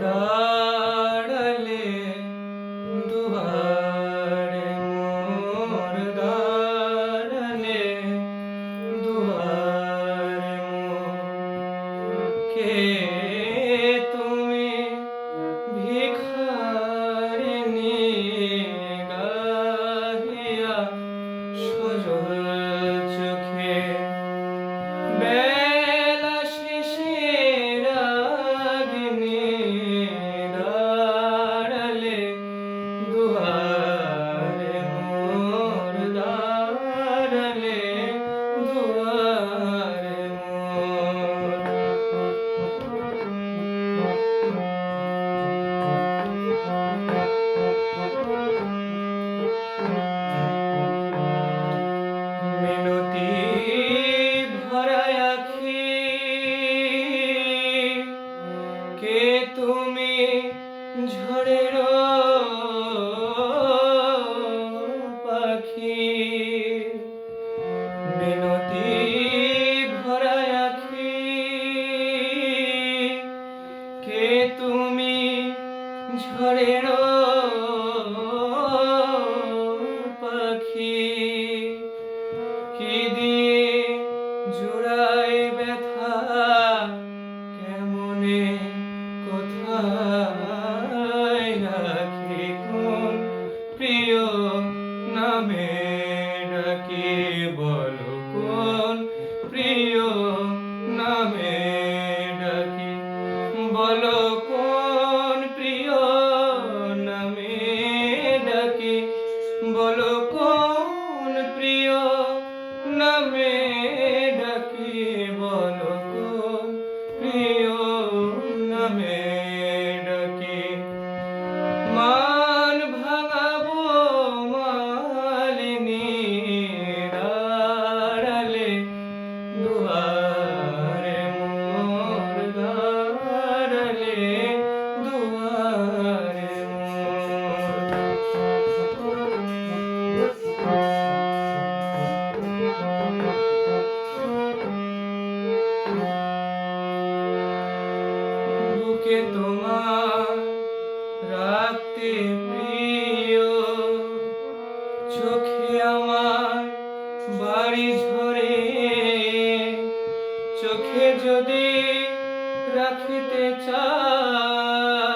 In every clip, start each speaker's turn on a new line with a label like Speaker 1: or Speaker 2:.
Speaker 1: দাঁড়ালে দুয়ারে মোর দাঁড়ালে দুয়ারে মোর কে তুমি ভিখারিণী গাহিয়া সজল চোখে বেলা শেষের রাগিনী দাঁড়ালে দুয়ারে মোর দাঁড়ালে দুয়ারে মিনতি ভরায় আখি কে তুমি ঝড়ের পাখি মিনতি ভরায় আখি কে তুমি ঝড়ের পাখি কি দিয়ে জোড়ায় ব্যথা কেমনে কোথায় রাখি কোন প্রিয় নামে ডাকি বলো কোন প্রিয় নামে ডাকি বলো কোন প্রিয় নামে ডাকি বলো কোন প্রিয় নামে ডাকি বলো কোন প্রিয় নামে ডাকি মান ভাঙাবো মালিনী দাঁড়ালে দুয়ারে মোর দাঁড়ালে দুয়ারে বুকে তোমার রাখতে প্রিয় চোখে আমার বাড়ি ঝরে চোখে যদি রাখিতে চাই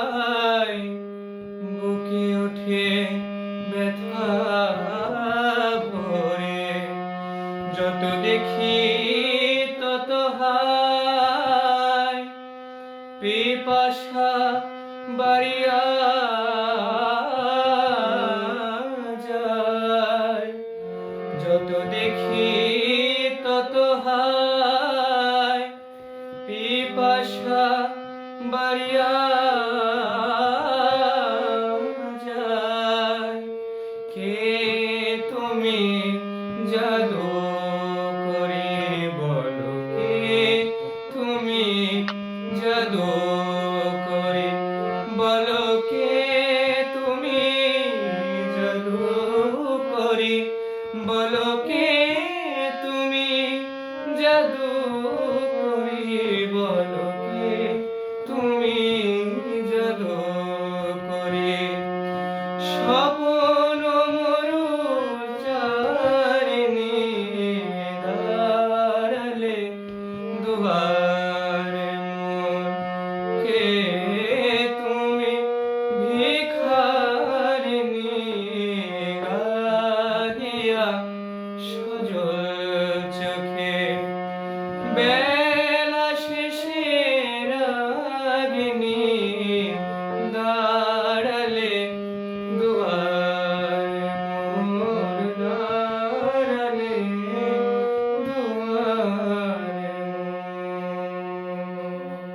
Speaker 1: বুকে ওঠে ব্যথা ভরে যত দেখি তত হায় পিপাসা বাড়িয়া যায় যত দেখি তত হায় পিপাসা বাড়িয়া যায় কে তুমি জাদু করে বলো কে তুমি জাদু করে বলো কে তুমি জাদু করে বলো কে তুমি জাদু করে বলো কে তুমি জাদু করে স্বপ্ন মরু চারিণী দাঁড়ালে দুয়ারে মোর কে তুমি ভিখারিণী গাহিয়া সজল চোখে বেলা শেষের রাগিনী দাঁড়ালে দুয়ারে মোর